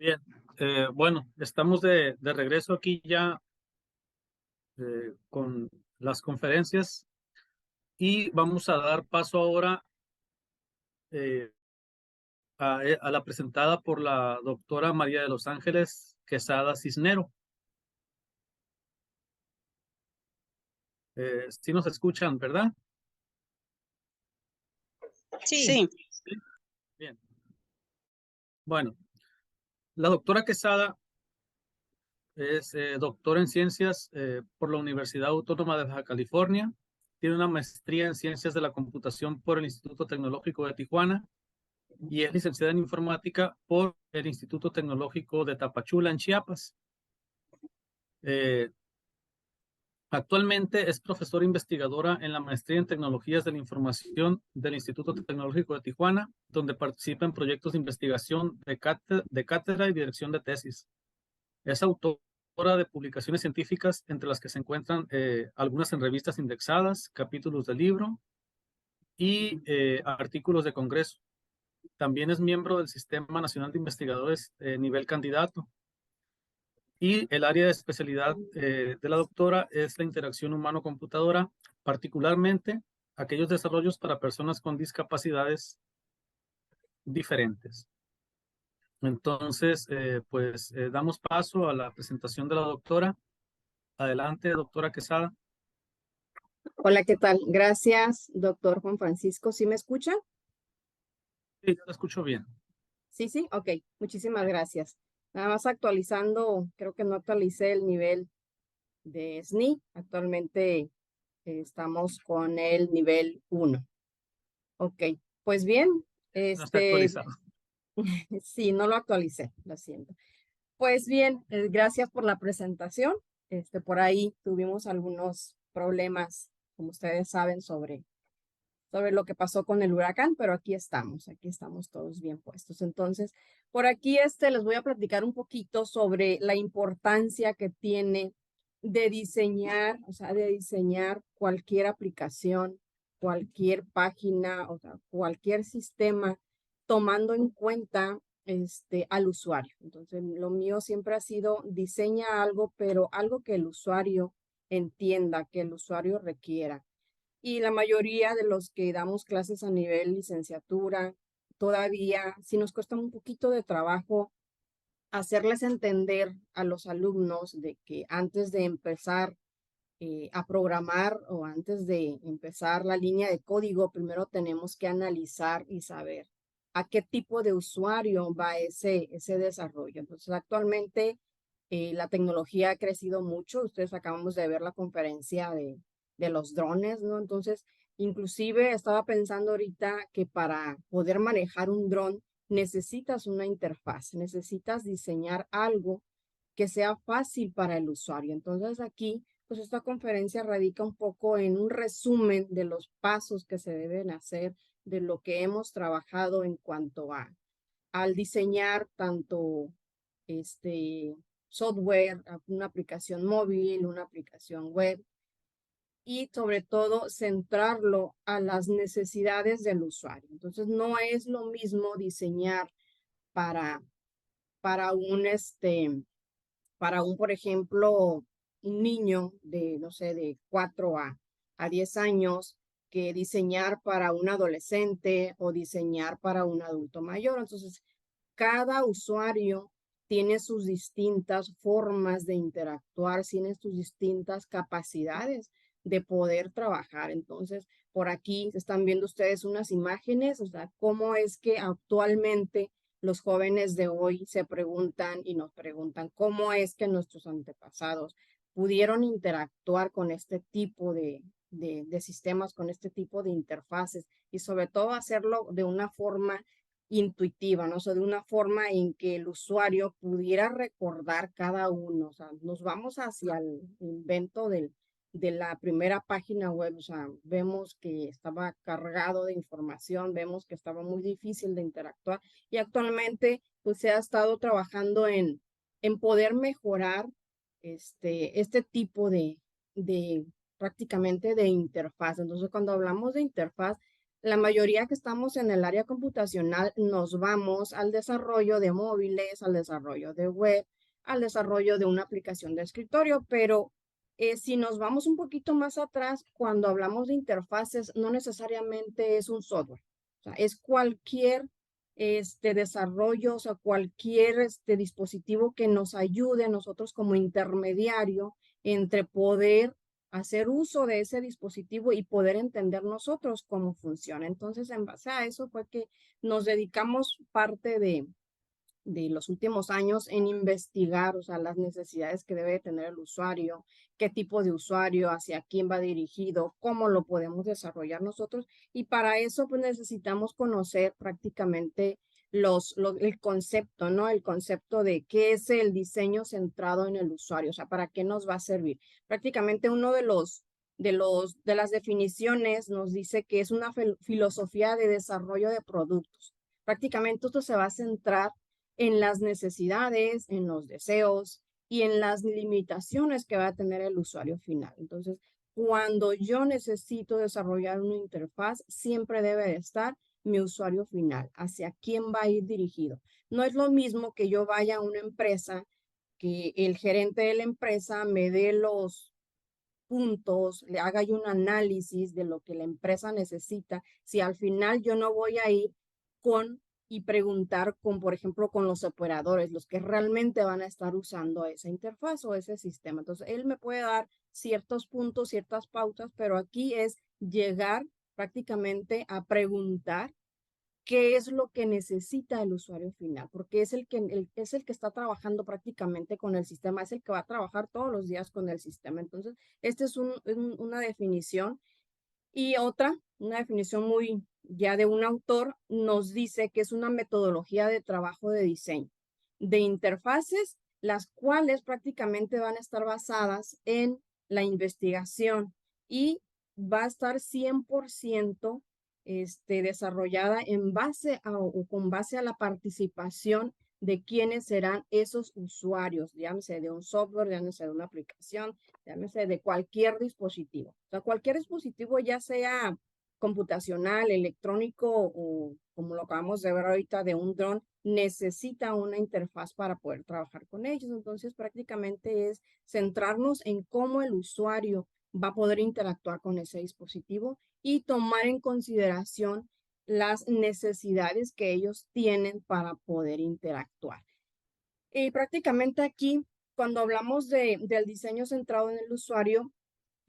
Bien, bueno, estamos de regreso aquí ya con las conferencias y vamos a dar paso ahora eh, a la presentada por la doctora María de los Ángeles Quesada Cisnero. Sí nos escuchan, ¿verdad? Sí. Sí. Bien. Bueno, la doctora Quesada es doctora en ciencias por la Universidad Autónoma de Baja California. Tiene una maestría en ciencias de la computación por el Instituto Tecnológico de Tijuana y es licenciada en informática por el Instituto Tecnológico de Tapachula, en Chiapas. Eh, Actualmente es profesora investigadora en la maestría en tecnologías de la información del Instituto Tecnológico de Tijuana, donde participa en proyectos de investigación de cátedra y dirección de tesis. Es autora de publicaciones científicas, entre las que se encuentran algunas en revistas indexadas, capítulos de libro y artículos de congreso. También es miembro del Sistema Nacional de Investigadores nivel candidato. Y el área de especialidad de la doctora es la interacción humano-computadora, particularmente aquellos desarrollos para personas con discapacidades diferentes. Entonces, damos paso a la presentación de la doctora. Adelante, doctora Quesada. Hola, ¿qué tal? Gracias, doctor Juan Francisco. ¿Sí me escucha? Sí, yo la escucho bien. Sí, ok. Muchísimas gracias. Nada más actualizando, creo que no actualicé el nivel de SNI. Actualmente estamos con el nivel 1. Ok, pues bien, No está actualizado. sí, no lo actualicé, lo siento. Pues bien, gracias por la presentación. Por ahí tuvimos algunos problemas, como ustedes saben, sobre lo que pasó con el huracán, pero aquí estamos todos bien puestos. Entonces, por aquí les voy a platicar un poquito sobre la importancia que tiene de diseñar, o sea, de diseñar cualquier aplicación, cualquier página, o sea, cualquier sistema, tomando en cuenta al usuario. Entonces, lo mío siempre ha sido diseña algo, pero algo que el usuario entienda, que el usuario requiera. Y la mayoría de los que damos clases a nivel licenciatura, todavía sí nos cuesta un poquito de trabajo hacerles entender a los alumnos de que antes de empezar a programar o antes de empezar la línea de código, primero tenemos que analizar y saber a qué tipo de usuario va ese desarrollo. Entonces, actualmente la tecnología ha crecido mucho. Ustedes acabamos de ver la conferencia de los drones, ¿no? Entonces, inclusive estaba pensando ahorita que para poder manejar un dron necesitas una interfaz, necesitas diseñar algo que sea fácil para el usuario. Entonces, aquí pues esta conferencia radica un poco en un resumen de los pasos que se deben hacer, de lo que hemos trabajado en cuanto al diseñar tanto software, una aplicación móvil, una aplicación web, y sobre todo centrarlo a las necesidades del usuario. Entonces, no es lo mismo diseñar para, para un, por ejemplo, un niño de, no sé, de 4 a 10 años, que diseñar para un adolescente o diseñar para un adulto mayor. Entonces, cada usuario tiene sus distintas formas de interactuar, tiene sus distintas capacidades de poder trabajar. Entonces, por aquí están viendo ustedes unas imágenes, o sea, cómo es que actualmente los jóvenes de hoy se preguntan y nos preguntan cómo es que nuestros antepasados pudieron interactuar con este tipo de sistemas, con este tipo de interfaces, y sobre todo hacerlo de una forma intuitiva, ¿no? O sea, de una forma en que el usuario pudiera recordar cada uno. O sea, nos vamos hacia el invento de la primera página web. O sea, vemos que estaba cargado de información, vemos que estaba muy difícil de interactuar, y actualmente pues se ha estado trabajando en poder mejorar este tipo de prácticamente de interfaz. Entonces, cuando hablamos de interfaz, La mayoría que estamos en el área computacional nos vamos al desarrollo de móviles, al desarrollo de web, al desarrollo de una aplicación de escritorio, pero si nos vamos un poquito más atrás, cuando hablamos de interfaces, no necesariamente es un software, o sea, es cualquier desarrollo, o sea, cualquier dispositivo que nos ayude a nosotros como intermediario entre poder hacer uso de ese dispositivo y poder entender nosotros cómo funciona. Entonces, en base a eso fue que nos dedicamos parte de los últimos años en investigar, o sea, las necesidades que debe tener el usuario, qué tipo de usuario, hacia quién va dirigido, cómo lo podemos desarrollar nosotros. Y para eso, pues necesitamos conocer prácticamente el concepto, ¿no? El concepto de qué es el diseño centrado en el usuario, o sea, para qué nos va a servir. Prácticamente uno de las definiciones nos dice que es una filosofía de desarrollo de productos. Prácticamente esto se va a centrar en las necesidades, en los deseos y en las limitaciones que va a tener el usuario final. Entonces, cuando yo necesito desarrollar una interfaz, siempre debe de estar mi usuario final, hacia quién va a ir dirigido. No es lo mismo que yo vaya a una empresa, que el gerente de la empresa me dé los puntos, le haga yo un análisis de lo que la empresa necesita, si al final yo no voy a ir con y preguntar con, por ejemplo, con los operadores, los que realmente van a estar usando esa interfaz o ese sistema. Entonces, él me puede dar ciertos puntos, ciertas pautas, pero aquí es llegar prácticamente a preguntar qué es lo que necesita el usuario final, porque es es el que está trabajando prácticamente con el sistema, es el que va a trabajar todos los días con el sistema. Entonces, esta es una definición. Y otra, una definición muy ya de un autor, nos dice que es una metodología de trabajo de diseño de interfaces, las cuales prácticamente van a estar basadas en la investigación y va a estar 100% desarrollada en base o con base a la participación de quiénes serán esos usuarios, llámese de un software, llámese de una aplicación, llámese de cualquier dispositivo. O sea, cualquier dispositivo, ya sea computacional, electrónico o como lo acabamos de ver ahorita de un dron, necesita una interfaz para poder trabajar con ellos. Entonces, prácticamente es centrarnos en cómo el usuario va a poder interactuar con ese dispositivo y tomar en consideración las necesidades que ellos tienen para poder interactuar. Y prácticamente aquí, cuando hablamos del diseño centrado en el usuario,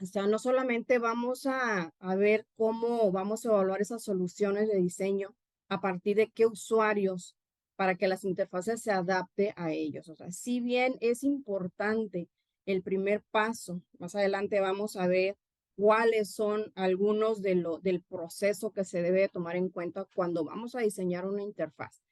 o sea, no solamente vamos a ver cómo vamos a evaluar esas soluciones de diseño a partir de qué usuarios para que las interfaces se adapte a ellos. O sea, si bien es importante el primer paso, más adelante vamos a ver cuáles son algunos del proceso que se debe tomar en cuenta cuando vamos a diseñar una interfaz.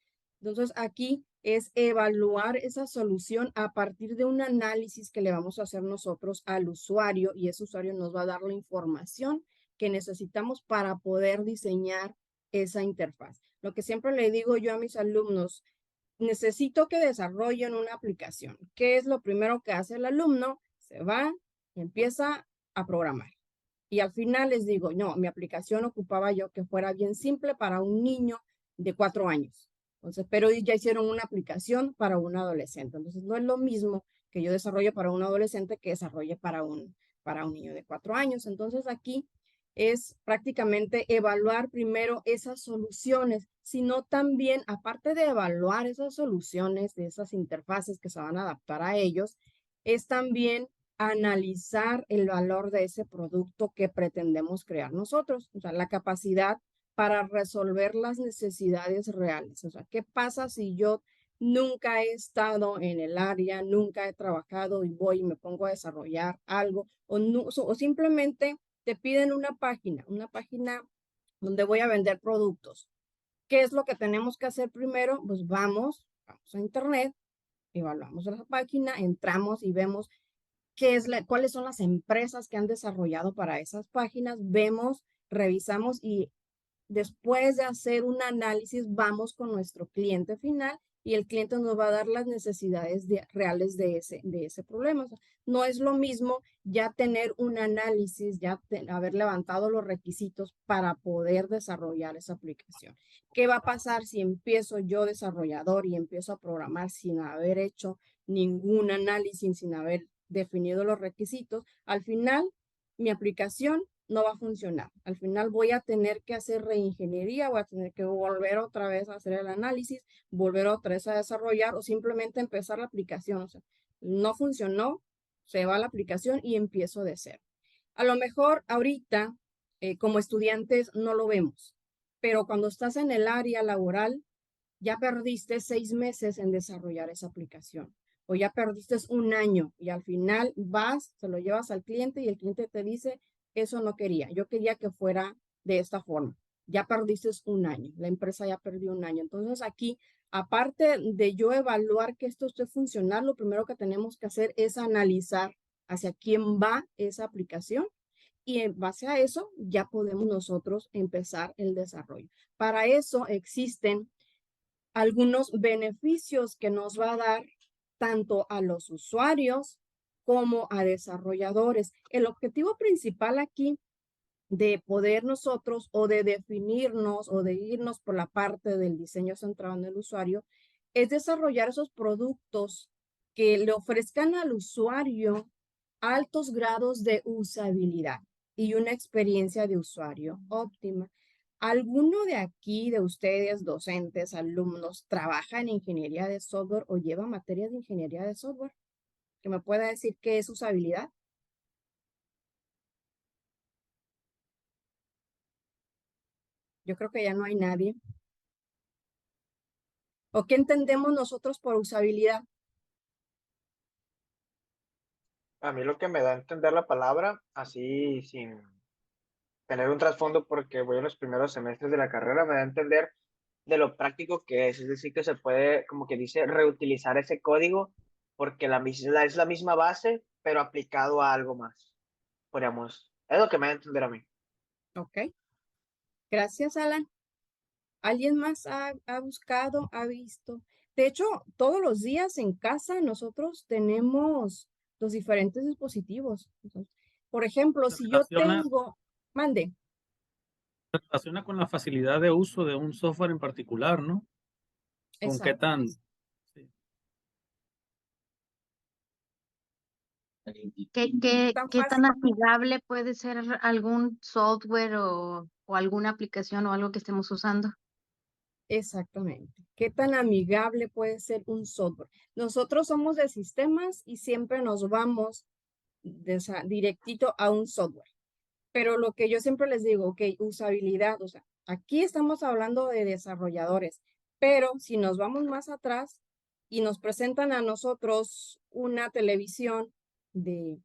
Entonces, aquí es evaluar esa solución a partir de un análisis que le vamos a hacer nosotros al usuario y ese usuario nos va a dar la información que necesitamos para poder diseñar esa interfaz. Lo que siempre le digo yo a mis alumnos, necesito que desarrollen una aplicación. ¿Qué es lo primero que hace el alumno? Se va y empieza a programar. Y al final les digo, no, mi aplicación ocupaba yo que fuera bien simple para un niño de 4 años. Entonces, pero ya hicieron una aplicación para un adolescente. Entonces, no es lo mismo que yo desarrolle para un adolescente que desarrolle para un niño de 4 años. Entonces, aquí es prácticamente evaluar primero esas soluciones, sino también, aparte de evaluar esas soluciones, de esas interfaces que se van a adaptar a ellos, es también analizar el valor de ese producto que pretendemos crear nosotros, o sea, la capacidad para resolver las necesidades reales. O sea, ¿qué pasa si yo nunca he estado en el área, nunca he trabajado y voy y me pongo a desarrollar algo o simplemente te piden una página donde voy a vender productos? ¿Qué es lo que tenemos que hacer primero? Pues vamos a internet, evaluamos la página, entramos y vemos cuáles son las empresas que han desarrollado para esas páginas, vemos, revisamos y Después de hacer un análisis, vamos con nuestro cliente final y el cliente nos va a dar las necesidades reales de ese problema. O sea, no es lo mismo ya tener un análisis, haber levantado los requisitos para poder desarrollar esa aplicación. ¿Qué va a pasar si empiezo yo desarrollador y empiezo a programar sin haber hecho ningún análisis, sin haber definido los requisitos? Al final, mi aplicación no va a funcionar. Al final voy a tener que hacer reingeniería, voy a tener que volver otra vez a hacer el análisis, volver otra vez a desarrollar o simplemente empezar la aplicación. O sea, no funcionó, se va la aplicación y empiezo de cero. A lo mejor ahorita, como estudiantes, no lo vemos, pero cuando estás en el área laboral, ya perdiste 6 meses en desarrollar esa aplicación. O ya perdiste un año y al final vas, se lo llevas al cliente y el cliente te dice, eso no quería, yo quería que fuera de esta forma. Ya perdiste un año, la empresa ya perdió un año. Entonces aquí, aparte de yo evaluar que esto esté funcionando, lo primero que tenemos que hacer es analizar hacia quién va esa aplicación y en base a eso ya podemos nosotros empezar el desarrollo. Para eso existen algunos beneficios que nos va a dar tanto a los usuarios como a desarrolladores. El objetivo principal aquí de poder nosotros o de definirnos o de irnos por la parte del diseño centrado en el usuario es desarrollar esos productos que le ofrezcan al usuario altos grados de usabilidad y una experiencia de usuario óptima. ¿Alguno de aquí, de ustedes, docentes, alumnos, trabaja en ingeniería de software o lleva materias de ingeniería de software? ¿Que me pueda decir qué es usabilidad? Yo creo que ya no hay nadie. ¿O qué entendemos nosotros por usabilidad? A mí lo que me da a entender la palabra, así sin tener un trasfondo porque voy en los primeros semestres de la carrera, me da a entender de lo práctico que es decir, que se puede, como que dice, reutilizar ese código porque es la misma base, pero aplicado a algo más, podríamos, es lo que me da a entender a mí. Ok. Gracias, Alan. ¿Alguien más ha buscado, ha visto? De hecho, todos los días en casa nosotros tenemos los diferentes dispositivos. Entonces, por ejemplo, Se si yo relaciona, mande, se relaciona con la facilidad de uso de un software en particular, ¿no? Con qué exacto. tan... sí. Tan ¿Qué tan fácil. amigable puede ser algún software o alguna aplicación o algo que estemos usando? Exactamente. ¿Qué tan amigable puede ser un software? Nosotros somos de sistemas y siempre nos vamos directito a un software. Pero lo que yo siempre les digo, ok, usabilidad, o sea, aquí estamos hablando de desarrolladores, pero si nos vamos más atrás y nos presentan a nosotros una televisión de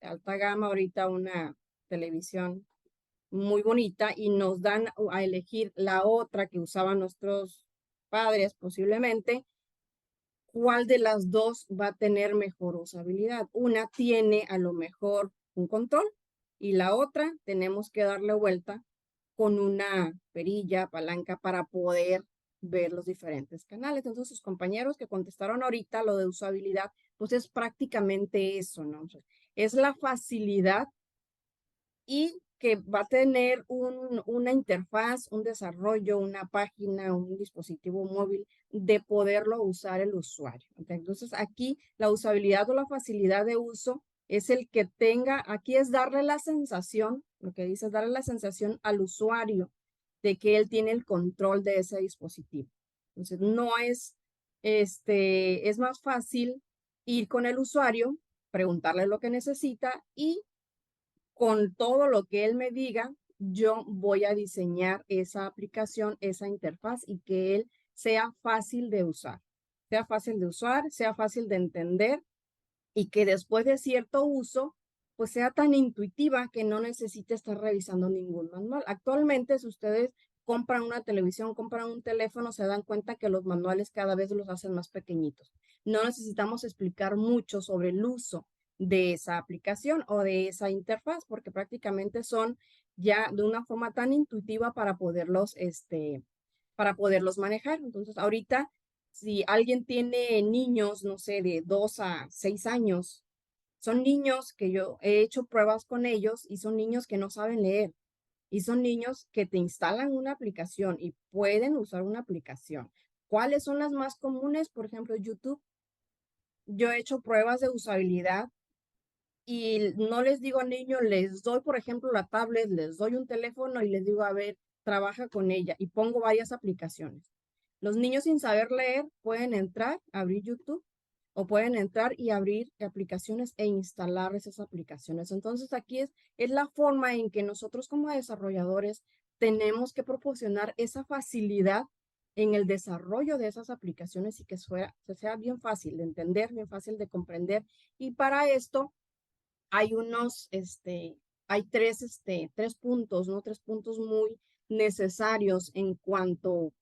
alta gama, ahorita una televisión muy bonita y nos dan a elegir la otra que usaban nuestros padres posiblemente, ¿cuál de las dos va a tener mejor usabilidad? Una tiene a lo mejor un control y la otra tenemos que darle vuelta con una perilla, palanca para poder ver los diferentes canales. Entonces, sus compañeros que contestaron ahorita lo de usabilidad, pues es prácticamente eso, ¿no? O sea, es la facilidad y que va a tener una interfaz, un desarrollo, una página, un dispositivo móvil de poderlo usar el usuario. Entonces, aquí la usabilidad o la facilidad de uso es el que tenga, aquí es darle la sensación, lo que dice es darle la sensación al usuario de que él tiene el control de ese dispositivo. Entonces, no es, es más fácil ir con el usuario, preguntarle lo que necesita y con todo lo que él me diga, yo voy a diseñar esa aplicación, esa interfaz y que él sea fácil de usar. Sea fácil de usar, sea fácil de entender y que después de cierto uso, pues sea tan intuitiva que no necesite estar revisando ningún manual. Actualmente, si ustedes compran una televisión, compran un teléfono, se dan cuenta que los manuales cada vez los hacen más pequeñitos. No necesitamos explicar mucho sobre el uso de esa aplicación o de esa interfaz, porque prácticamente son ya de una forma tan intuitiva para poderlos manejar. Entonces, ahorita, si alguien tiene niños, no sé, de 2 a 6 años, son niños que yo he hecho pruebas con ellos y son niños que no saben leer. Y son niños que te instalan una aplicación y pueden usar una aplicación. ¿Cuáles son las más comunes? Por ejemplo, YouTube. Yo he hecho pruebas de usabilidad y no les digo a niños, les doy, por ejemplo, la tablet, les doy un teléfono y les digo, a ver, trabaja con ella y pongo varias aplicaciones. Los niños sin saber leer pueden entrar, abrir YouTube o pueden entrar y abrir aplicaciones e instalar esas aplicaciones. Entonces aquí es la forma en que nosotros como desarrolladores tenemos que proporcionar esa facilidad en el desarrollo de esas aplicaciones y que sea bien fácil de entender, bien fácil de comprender. Y para esto hay hay tres puntos, ¿no? 3 puntos muy necesarios en cuanto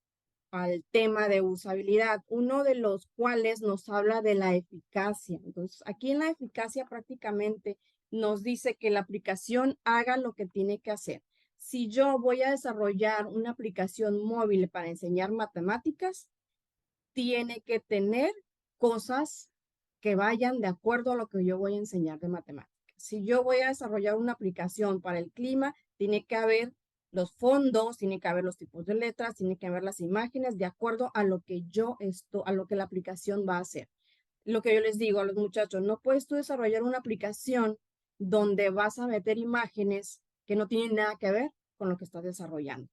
al tema de usabilidad, uno de los cuales nos habla de la eficacia. Entonces, aquí en la eficacia prácticamente nos dice que la aplicación haga lo que tiene que hacer. Si yo voy a desarrollar una aplicación móvil para enseñar matemáticas, tiene que tener cosas que vayan de acuerdo a lo que yo voy a enseñar de matemáticas. Si yo voy a desarrollar una aplicación para el clima, tiene que haber los fondos, tiene que haber los tipos de letras, tiene que haber las imágenes de acuerdo a lo que a lo que la aplicación va a hacer. Lo que yo les digo a los muchachos, no puedes tú desarrollar una aplicación donde vas a meter imágenes que no tienen nada que ver con lo que estás desarrollando.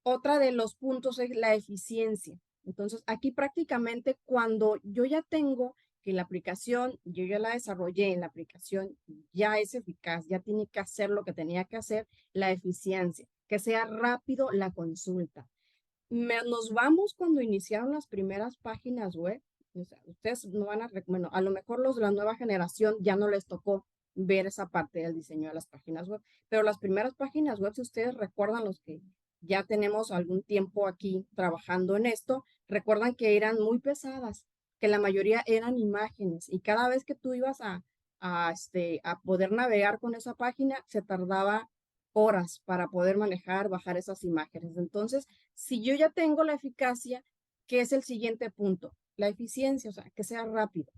Otra de los puntos es la eficiencia. Entonces, aquí prácticamente cuando yo ya tengo que la aplicación, yo ya la desarrollé, la aplicación ya es eficaz, ya tiene que hacer lo que tenía que hacer, la eficiencia, que sea rápido la consulta. Nos vamos cuando iniciaron las primeras páginas web. O sea, ustedes no van a, bueno, a lo mejor los de la nueva generación ya no les tocó ver esa parte del diseño de las páginas web, pero las primeras páginas web, si ustedes recuerdan, los que ya tenemos algún tiempo aquí trabajando en esto, recuerdan que eran muy pesadas, que la mayoría eran imágenes y cada vez que tú ibas a poder navegar con esa página, se tardaba horas para poder manejar, bajar esas imágenes. Entonces, si yo ya tengo la eficacia, ¿qué es el siguiente punto? La eficiencia, o sea, que sea rápido,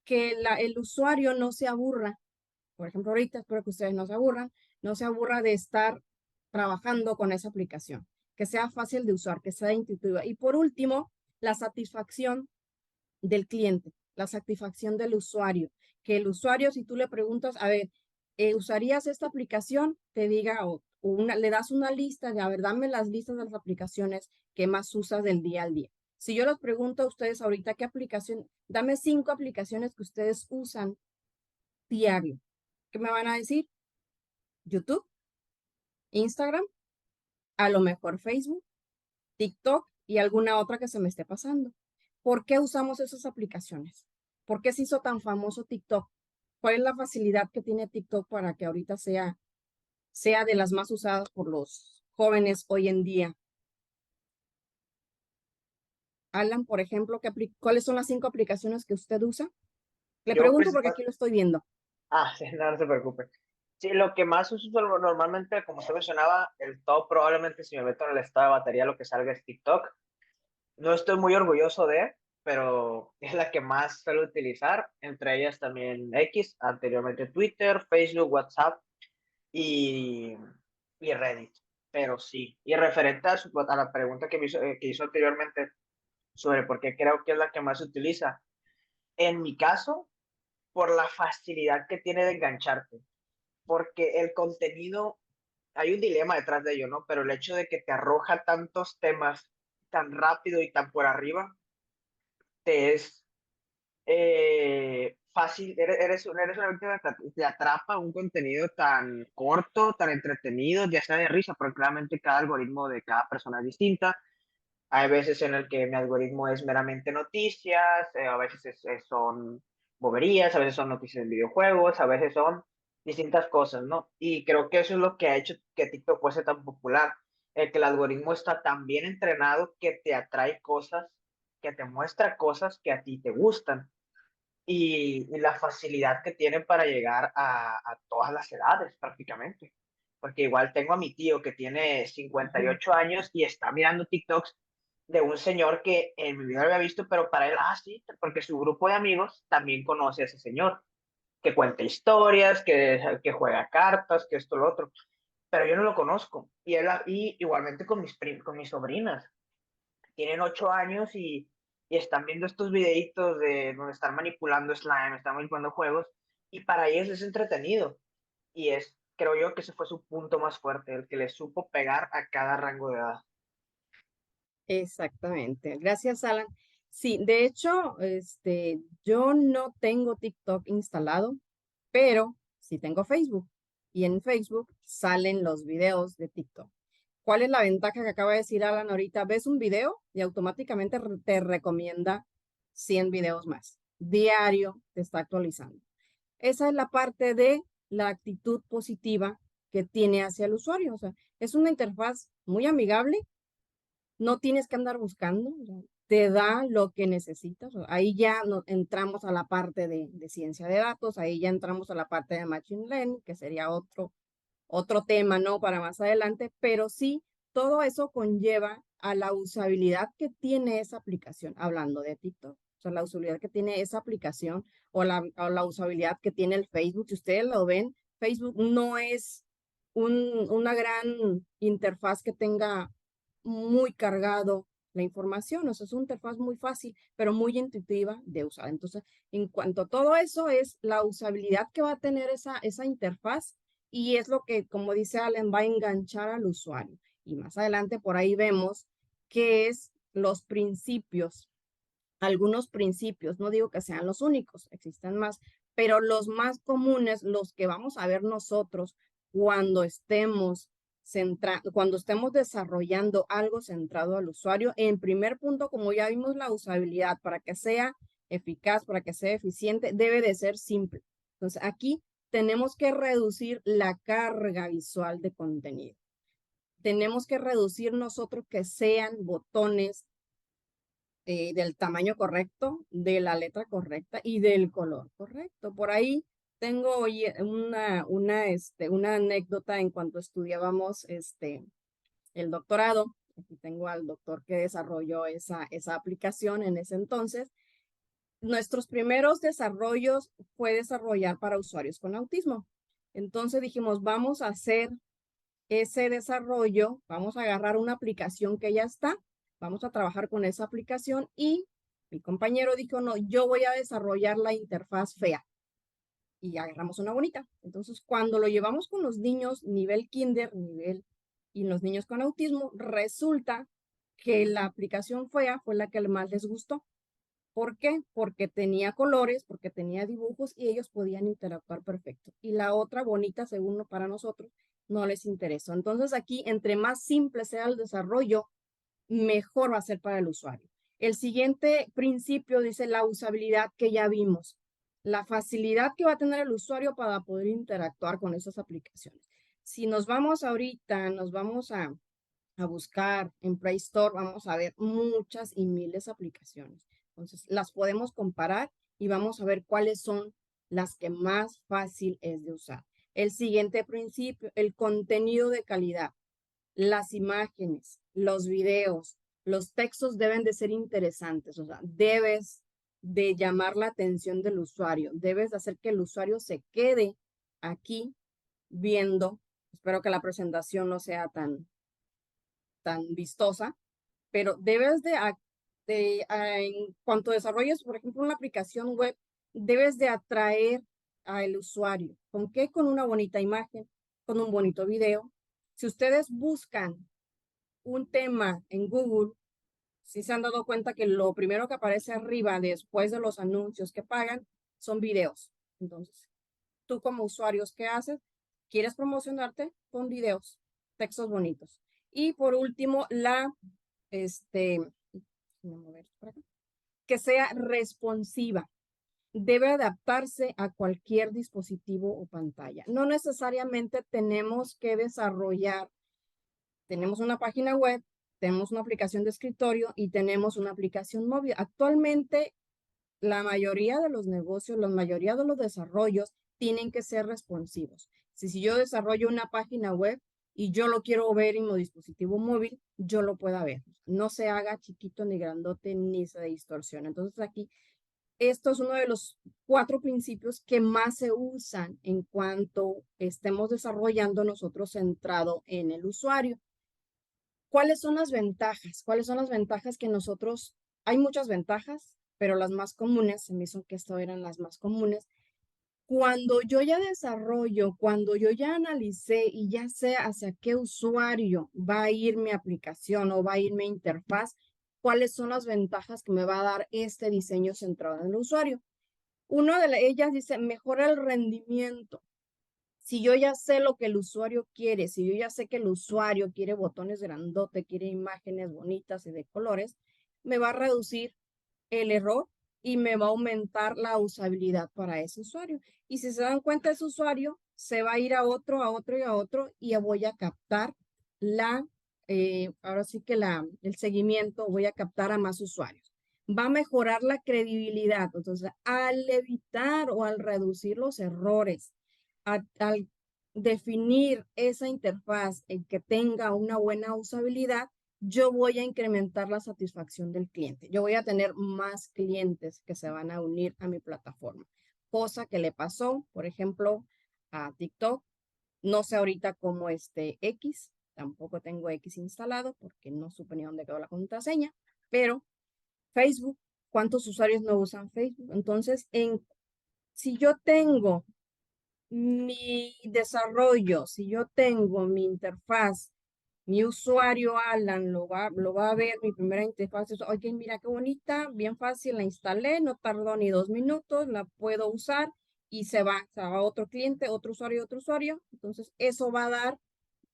que el usuario no se aburra. Por ejemplo, ahorita espero que ustedes no se aburra de estar trabajando con esa aplicación, que sea fácil de usar, que sea intuitiva. Y por último, la satisfacción del cliente, la satisfacción del usuario, que el usuario, si tú le preguntas, a ver, ¿usarías esta aplicación? Te diga le das una lista de, a ver, dame las listas de las aplicaciones que más usas del día al día. Si yo les pregunto a ustedes ahorita qué aplicación, dame 5 aplicaciones que ustedes usan diario. ¿Qué me van a decir? YouTube, Instagram, a lo mejor Facebook, TikTok y alguna otra que se me esté pasando. ¿Por qué usamos esas aplicaciones? ¿Por qué se hizo tan famoso TikTok? ¿Cuál es la facilidad que tiene TikTok para que ahorita sea de las más usadas por los jóvenes hoy en día? Alan, por ejemplo, ¿cuáles son las 5 aplicaciones que usted usa? Le Yo pregunto porque principal, aquí lo estoy viendo. sí, no, no se preocupe. Sí, lo que más uso normalmente, como usted mencionaba, el top probablemente si me meto en el estado de batería lo que salga es TikTok. No estoy muy orgulloso de, pero es la que más suelo utilizar, entre ellas también X, anteriormente Twitter, Facebook, WhatsApp y, y Reddit. Pero sí, y referente a la pregunta que hizo anteriormente sobre por qué creo que es la que más se utiliza, en mi caso, por la facilidad que tiene de engancharte, porque el contenido, hay un dilema detrás de ello, ¿no? Pero el hecho de que te arroja tantos temas tan rápido y tan por arriba, te es fácil, eres una víctima que te atrapa un contenido tan corto, tan entretenido, ya sea de risa, porque claramente cada algoritmo de cada persona es distinta. Hay veces en el que mi algoritmo es meramente noticias, a veces son boberías, a veces son noticias de videojuegos, a veces son distintas cosas, ¿no? Y creo que eso es lo que ha hecho que TikTok fuese tan popular, el que el algoritmo está tan bien entrenado que te atrae cosas, que te muestra cosas que a ti te gustan y la facilidad que tienen para llegar a todas las edades prácticamente. porque igual tengo a mi tío que tiene 58 años y está mirando TikToks de un señor que en mi vida lo había visto, pero para él, sí, porque su grupo de amigos también conoce a ese señor, que cuenta historias, que juega cartas, que esto, lo otro, pero yo no lo conozco. Y igualmente con con mis sobrinas, tienen 8 años y están viendo estos videitos de donde están manipulando slime, están manipulando juegos, y para ellos es entretenido. Y creo yo que ese fue su punto más fuerte, el que le supo pegar a cada rango de edad. Exactamente. Gracias, Alan. Sí, de hecho, yo no tengo TikTok instalado, pero sí tengo Facebook. Y en Facebook salen los videos de TikTok. ¿Cuál es la ventaja que acaba de decir Alan ahorita? Ves un video y automáticamente te recomienda 100 videos más. Diario te está actualizando. Esa es la parte de la actitud positiva que tiene hacia el usuario. O sea, es una interfaz muy amigable, no tienes que andar buscando, te da lo que necesitas. Ahí ya entramos a la parte de ciencia de datos, ahí ya entramos a la parte de machine learning, que sería otro tema, ¿no? Para más adelante, pero sí, todo eso conlleva a la usabilidad que tiene esa aplicación, hablando de TikTok. O sea, la usabilidad que tiene esa aplicación o la usabilidad que tiene el Facebook. Si ustedes lo ven, Facebook no es una gran interfaz que tenga muy cargado la información. O sea, es una interfaz muy fácil, pero muy intuitiva de usar. Entonces, en cuanto a todo eso, es la usabilidad que va a tener esa interfaz y es lo que, como dice Allen, va a enganchar al usuario. Y más adelante por ahí vemos qué es los principios, algunos principios, no digo que sean los únicos, existen más, pero los más comunes, los que vamos a ver nosotros cuando estemos desarrollando algo centrado al usuario. En primer punto, como ya vimos, la usabilidad para que sea eficaz, para que sea eficiente, debe de ser simple. Entonces, aquí tenemos que reducir la carga visual de contenido. Tenemos que reducir nosotros que sean botones del tamaño correcto, de la letra correcta y del color correcto. Por ahí tengo una anécdota en cuanto estudiábamos el doctorado. Aquí tengo al doctor que desarrolló esa aplicación en ese entonces. Nuestros primeros desarrollos fue desarrollar para usuarios con autismo. Entonces dijimos, vamos a hacer ese desarrollo, vamos a agarrar una aplicación que ya está, vamos a trabajar con esa aplicación y mi compañero dijo, no, yo voy a desarrollar la interfaz fea. Y agarramos una bonita. Entonces, cuando lo llevamos con los niños nivel kinder, y los niños con autismo, resulta que la aplicación fea fue la que más les gustó. ¿Por qué? Porque tenía colores, porque tenía dibujos y ellos podían interactuar perfecto. Y la otra bonita, según para nosotros, no les interesó. Entonces aquí, entre más simple sea el desarrollo, mejor va a ser para el usuario. El siguiente principio dice la usabilidad que ya vimos, la facilidad que va a tener el usuario para poder interactuar con esas aplicaciones. Si nos vamos ahorita, nos vamos a buscar en Play Store, vamos a ver muchas y miles de aplicaciones. Entonces, las podemos comparar y vamos a ver cuáles son las que más fácil es de usar. El siguiente principio, el contenido de calidad. Las imágenes, los videos, los textos deben de ser interesantes. O sea, debes de llamar la atención del usuario. Debes de hacer que el usuario se quede aquí viendo. Espero que la presentación no sea tan vistosa, pero debes en cuanto desarrolles, por ejemplo, una aplicación web, debes de atraer al usuario. ¿Con qué? Con una bonita imagen, con un bonito video. Si ustedes buscan un tema en Google, si se han dado cuenta que lo primero que aparece arriba después de los anuncios que pagan son videos. Entonces, tú como usuarios, ¿qué haces? ¿Quieres promocionarte? Con videos, textos bonitos. Y por último, que sea responsiva. Debe adaptarse a cualquier dispositivo o pantalla. No necesariamente tenemos que desarrollar, tenemos una página web, tenemos una aplicación de escritorio y tenemos una aplicación móvil. Actualmente, la mayoría de los negocios, la mayoría de los desarrollos tienen que ser responsivos. Si yo desarrollo una página web y yo lo quiero ver en mi dispositivo móvil, yo lo pueda ver. No se haga chiquito ni grandote ni se distorsione. Entonces aquí, esto es uno de los 4 principios que más se usan en cuanto estemos desarrollando nosotros centrado en el usuario. ¿Cuáles son las ventajas? ¿Cuáles son las ventajas que nosotros, hay muchas ventajas, pero las más comunes, se me hizo que esto eran las más comunes. Cuando yo ya desarrollo, cuando yo ya analicé y ya sé hacia qué usuario va a ir mi aplicación o va a ir mi interfaz, ¿cuáles son las ventajas que me va a dar este diseño centrado en el usuario? Una de ellas dice, mejora el rendimiento. Si yo ya sé lo que el usuario quiere, si yo ya sé que el usuario quiere botones grandotes, quiere imágenes bonitas y de colores, me va a reducir el error y me va a aumentar la usabilidad para ese usuario. Y si se dan cuenta, ese usuario se va a ir a otro y a otro y voy a captar ahora sí que el seguimiento, voy a captar a más usuarios. Va a mejorar la credibilidad. Entonces, al evitar o al reducir los errores, al definir esa interfaz en que tenga una buena usabilidad, yo voy a incrementar la satisfacción del cliente. Yo voy a tener más clientes que se van a unir a mi plataforma. Cosa que le pasó, por ejemplo, a TikTok. No sé ahorita cómo X. Tampoco tengo X instalado porque no supe ni dónde quedó la contraseña. Pero Facebook, ¿cuántos usuarios no usan Facebook? Entonces, si yo tengo mi desarrollo, si yo tengo mi interfaz, mi usuario Alan lo va a ver, mi primera interfaz es, oye, mira qué bonita, bien fácil, la instalé, no tardó ni 2 minutos, la puedo usar y se va a otro cliente, otro usuario. Entonces, eso va a dar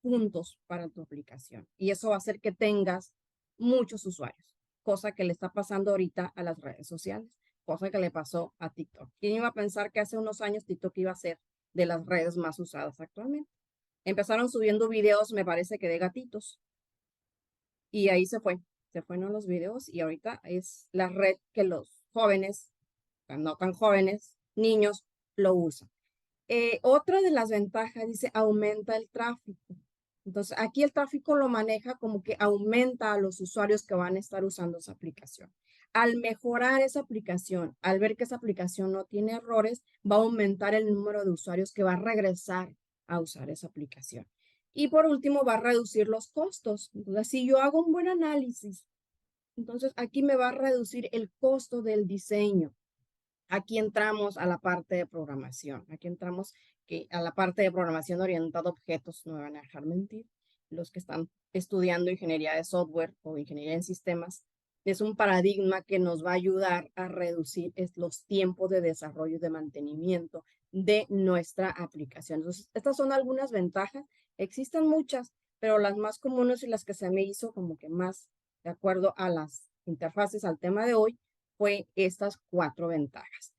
puntos para tu aplicación y eso va a hacer que tengas muchos usuarios, cosa que le está pasando ahorita a las redes sociales, cosa que le pasó a TikTok. ¿Quién iba a pensar que hace unos años TikTok iba a ser de las redes más usadas actualmente? Empezaron subiendo videos, me parece que de gatitos. Y ahí se fueron los videos y ahorita es la red que los jóvenes, no tan jóvenes, niños, lo usan. Otra de las ventajas dice aumenta el tráfico. Entonces aquí el tráfico lo maneja como que aumenta a los usuarios que van a estar usando esa aplicación. Al mejorar esa aplicación, al ver que esa aplicación no tiene errores, va a aumentar el número de usuarios que va a regresar a usar esa aplicación. Y por último, va a reducir los costos. Entonces, si yo hago un buen análisis, entonces aquí me va a reducir el costo del diseño. Aquí entramos a la parte de programación. Aquí entramos a la parte de programación orientada a objetos. No me van a dejar mentir. Los que están estudiando ingeniería de software o ingeniería en sistemas, es un paradigma que nos va a ayudar a reducir los tiempos de desarrollo y de mantenimiento de nuestra aplicación. Entonces, estas son algunas ventajas. Existen muchas, pero las más comunes y las que se me hizo como que más de acuerdo a las interfaces al tema de hoy fue estas 4 ventajas.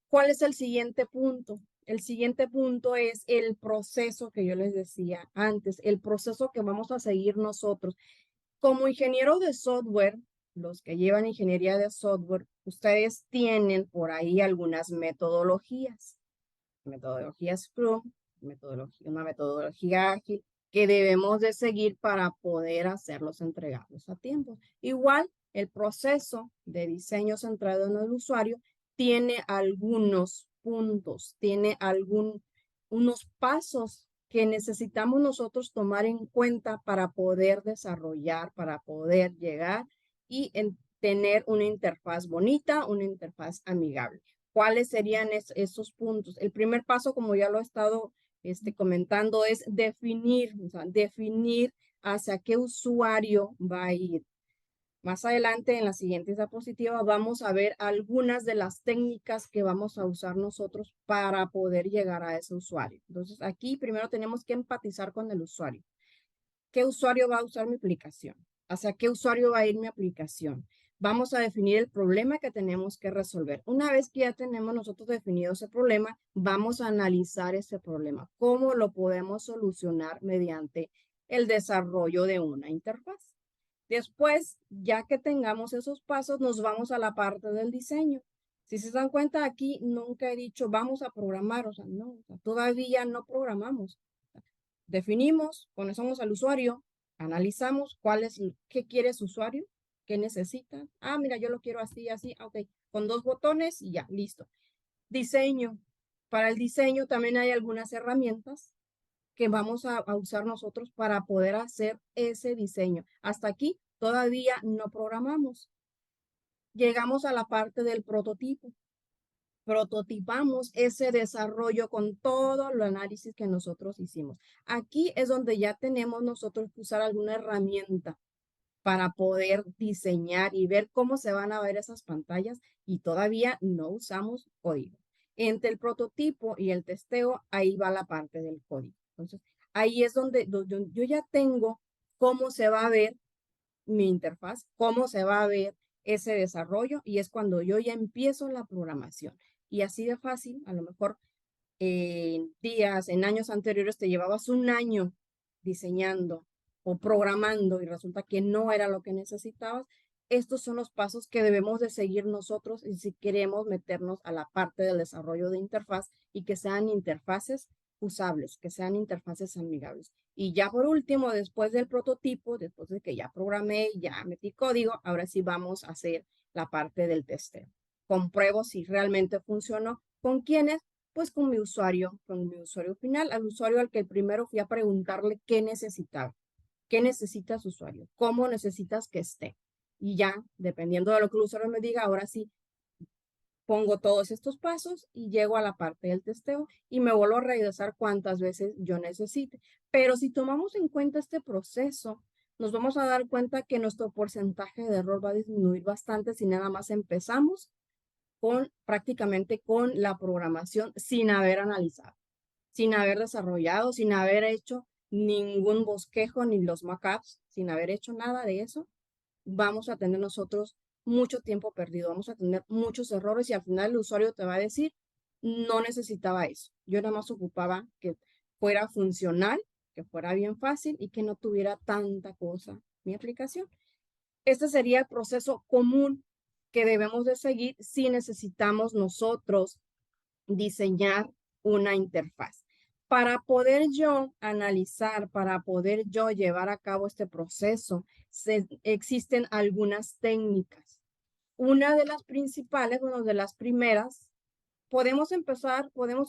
¿Cuál es el siguiente punto? El siguiente punto es el proceso que yo les decía antes, el proceso que vamos a seguir nosotros. Como ingeniero de software, los que llevan ingeniería de software, ustedes tienen por ahí algunas metodologías. Metodología Scrum, una metodología ágil que debemos de seguir para poder hacerlos entregables a tiempo. Igual, el proceso de diseño centrado en el usuario tiene algunos puntos, tiene unos pasos que necesitamos nosotros tomar en cuenta para poder desarrollar, para poder llegar y tener una interfaz bonita, una interfaz amigable. ¿Cuáles serían esos puntos? El primer paso, como ya lo he estado comentando, es definir, definir hacia qué usuario va a ir. Más adelante, en la siguiente diapositiva, vamos a ver algunas de las técnicas que vamos a usar nosotros para poder llegar a ese usuario. Entonces, aquí primero tenemos que empatizar con el usuario. ¿Qué usuario va a usar mi aplicación? ¿Hacia qué usuario va a ir mi aplicación? Vamos a definir el problema que tenemos que resolver. Una vez que ya tenemos nosotros definido ese problema, vamos a analizar ese problema. ¿Cómo lo podemos solucionar mediante el desarrollo de una interfaz? Después, ya que tengamos esos pasos, nos vamos a la parte del diseño. Si se dan cuenta, aquí nunca he dicho vamos a programar, o sea, no, o sea, todavía no programamos. Definimos, conocemos al usuario, analizamos qué quiere su usuario, qué necesita. Ah, mira, yo lo quiero así, así, ok, con 2 botones y ya, listo. Diseño. Para el diseño también hay algunas herramientas que vamos a usar nosotros para poder hacer ese diseño. Hasta aquí todavía no programamos. Llegamos a la parte del prototipo. Prototipamos ese desarrollo con todo el análisis que nosotros hicimos. Aquí es donde ya tenemos nosotros que usar alguna herramienta para poder diseñar y ver cómo se van a ver esas pantallas y todavía no usamos código. Entre el prototipo y el testeo, ahí va la parte del código. Entonces, ahí es donde yo ya tengo cómo se va a ver mi interfaz, cómo se va a ver ese desarrollo y es cuando yo ya empiezo la programación. Y así de fácil, a lo mejor en días, en años anteriores te llevabas un año diseñando o programando y resulta que no era lo que necesitabas. Estos son los pasos que debemos de seguir nosotros y si queremos meternos a la parte del desarrollo de interfaz y que sean interfaces usables, que sean interfaces amigables. Y ya por último, después del prototipo, después de que ya programé, ya metí código, ahora sí vamos a hacer la parte del testeo. Compruebo si realmente funcionó. ¿Con quiénes? Pues con mi usuario final, al usuario al que primero fui a preguntarle qué necesitaba. ¿Qué necesita su usuario? ¿Cómo necesitas que esté? Y ya, dependiendo de lo que el usuario me diga, ahora sí pongo todos estos pasos y llego a la parte del testeo y me vuelvo a regresar cuantas veces yo necesite. Pero si tomamos en cuenta este proceso, nos vamos a dar cuenta que nuestro porcentaje de error va a disminuir bastante si nada más empezamos prácticamente con la programación sin haber analizado, sin haber desarrollado, sin haber hecho ningún bosquejo ni los mockups, sin haber hecho nada de eso, vamos a tener nosotros mucho tiempo perdido, vamos a tener muchos errores y al final el usuario te va a decir, no necesitaba eso, yo nada más ocupaba que fuera funcional, que fuera bien fácil y que no tuviera tanta cosa mi aplicación. Este sería el proceso común que debemos de seguir si necesitamos nosotros diseñar una interfaz. Para poder yo analizar, para poder yo llevar a cabo este proceso, existen algunas técnicas. Una de las principales, una de las primeras, podemos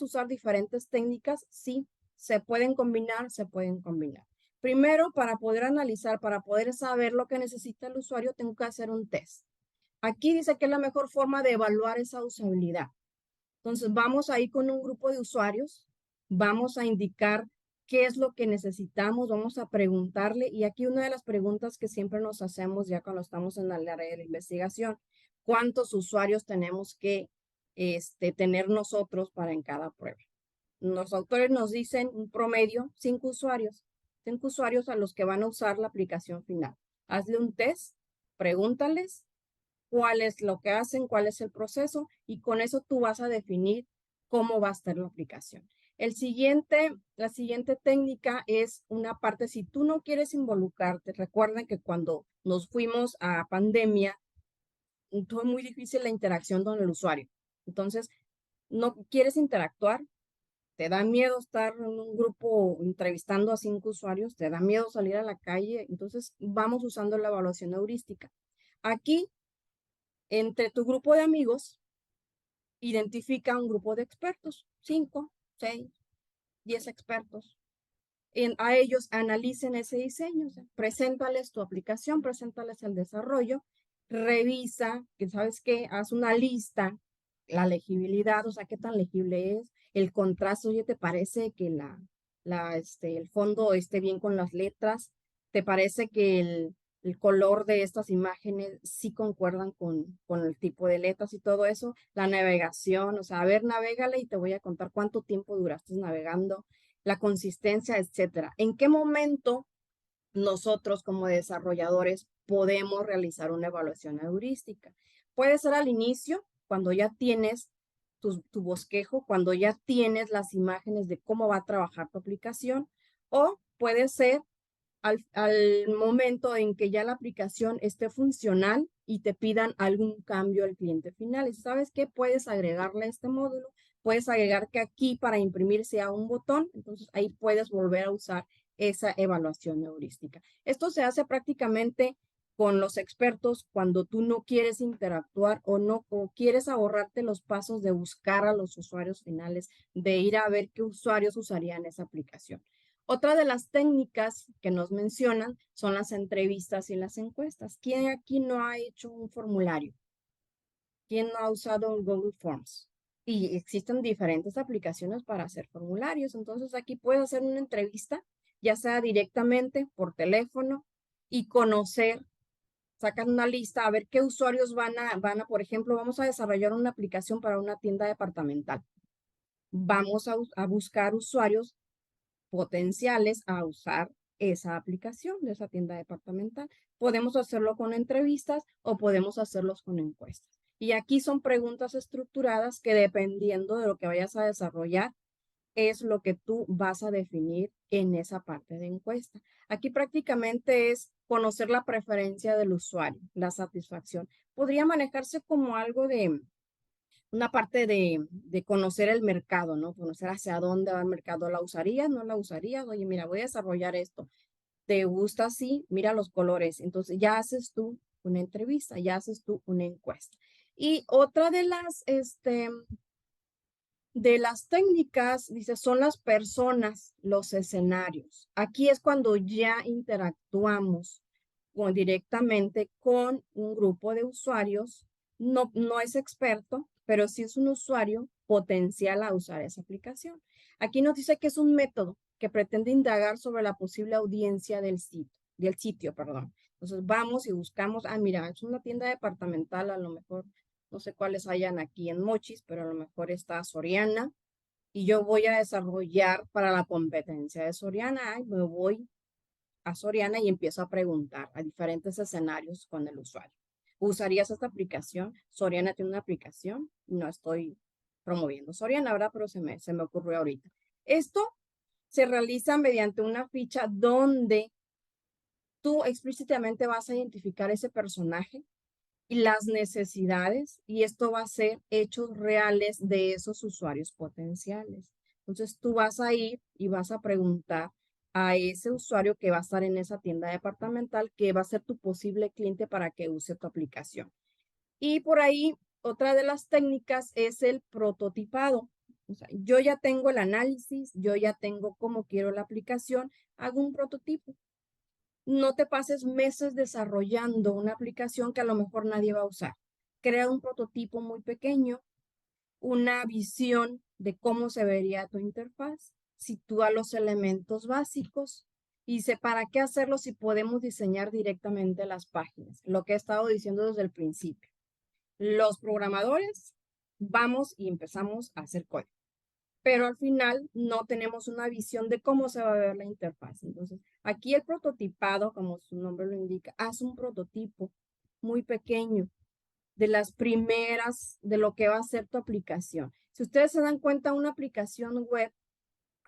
usar diferentes técnicas, sí, se pueden combinar, se pueden combinar. Primero, para poder analizar, para poder saber lo que necesita el usuario, tengo que hacer un test. Aquí dice que es la mejor forma de evaluar esa usabilidad. Entonces, vamos a ir con un grupo de usuarios, vamos a indicar qué es lo que necesitamos, vamos a preguntarle, y aquí una de las preguntas que siempre nos hacemos ya cuando estamos en el área de la investigación, ¿cuántos usuarios tenemos que tener nosotros para en cada prueba? Los autores nos dicen un promedio, 5 usuarios a los que van a usar la aplicación final. Hazle un test, pregúntales cuál es lo que hacen, cuál es el proceso y con eso tú vas a definir cómo va a estar la aplicación. La siguiente técnica es una parte, si tú no quieres involucrarte, recuerden que cuando nos fuimos a pandemia, fue muy difícil la interacción con el usuario. Entonces, no quieres interactuar, te da miedo estar en un grupo entrevistando a 5 usuarios, te da miedo salir a la calle, entonces vamos usando la evaluación heurística. Aquí entre tu grupo de amigos, identifica un grupo de expertos, 5, 6, 10 expertos. A ellos analicen ese diseño, o sea, preséntales tu aplicación, preséntales el desarrollo, revisa, que sabes qué, haz una lista, la legibilidad, o sea, qué tan legible es, el contraste, oye, ¿te parece que el fondo esté bien con las letras? ¿Te parece que el color de estas imágenes sí concuerdan con el tipo de letras y todo eso? La navegación, o sea, a ver, navégale y te voy a contar cuánto tiempo duraste navegando, la consistencia, etcétera. ¿En qué momento nosotros como desarrolladores podemos realizar una evaluación heurística? Puede ser al inicio, cuando ya tienes tu bosquejo, cuando ya tienes las imágenes de cómo va a trabajar tu aplicación, o puede ser al momento en que ya la aplicación esté funcional y te pidan algún cambio al cliente final. Y ¿sabes qué? Puedes agregarle este módulo, puedes agregar que aquí para imprimir sea un botón, entonces ahí puedes volver a usar esa evaluación heurística. Esto se hace prácticamente con los expertos cuando tú no quieres interactuar o quieres ahorrarte los pasos de buscar a los usuarios finales, de ir a ver qué usuarios usarían esa aplicación. Otra de las técnicas que nos mencionan son las entrevistas y las encuestas. ¿Quién aquí no ha hecho un formulario? ¿Quién no ha usado un Google Forms? Y existen diferentes aplicaciones para hacer formularios. Entonces aquí puedes hacer una entrevista, ya sea directamente por teléfono y conocer, sacan una lista a ver qué usuarios van a, por ejemplo, vamos a desarrollar una aplicación para una tienda departamental. Vamos a buscar usuarios potenciales a usar esa aplicación de esa tienda departamental. Podemos hacerlo con entrevistas o podemos hacerlos con encuestas. Y aquí son preguntas estructuradas que dependiendo de lo que vayas a desarrollar, es lo que tú vas a definir en esa parte de encuesta. Aquí prácticamente es conocer la preferencia del usuario, la satisfacción. Podría manejarse como algo de una parte de conocer el mercado, ¿no? Conocer hacia dónde va el mercado. ¿La usarías? ¿No la usarías? Oye, mira, voy a desarrollar esto. ¿Te gusta así? Mira los colores. Entonces ya haces tú una entrevista, ya haces tú una encuesta. Y otra de las técnicas, dice, son las personas, los escenarios. Aquí es cuando ya interactuamos directamente con un grupo de usuarios. No es experto, pero sí es un usuario potencial a usar esa aplicación. Aquí nos dice que es un método que pretende indagar sobre la posible audiencia del sitio, perdón. Entonces vamos y buscamos, mira, es una tienda departamental, a lo mejor no sé cuáles hayan aquí en Mochis, pero a lo mejor está Soriana y yo voy a desarrollar para la competencia de Soriana. Me voy a Soriana y empiezo a preguntar a diferentes escenarios con el usuario. ¿Usarías esta aplicación? Soriana tiene una aplicación. No estoy promoviendo Soriana, ¿verdad? Pero se me ocurrió ahorita. Esto se realiza mediante una ficha donde tú explícitamente vas a identificar ese personaje y las necesidades, y esto va a ser hechos reales de esos usuarios potenciales. Entonces tú vas a ir y vas a preguntar a ese usuario que va a estar en esa tienda departamental, que va a ser tu posible cliente para que use tu aplicación. Y por ahí, otra de las técnicas es el prototipado. O sea, yo ya tengo el análisis, yo ya tengo cómo quiero la aplicación, hago un prototipo. No te pases meses desarrollando una aplicación que a lo mejor nadie va a usar. Crea un prototipo muy pequeño, una visión de cómo se vería tu interfaz, sitúa los elementos básicos y dice, ¿para qué hacerlo si podemos diseñar directamente las páginas? Lo que he estado diciendo desde el principio. Los programadores vamos y empezamos a hacer código, pero al final no tenemos una visión de cómo se va a ver la interfaz. Entonces, aquí el prototipado, como su nombre lo indica, hace un prototipo muy pequeño de las primeras, de lo que va a ser tu aplicación. Si ustedes se dan cuenta, una aplicación web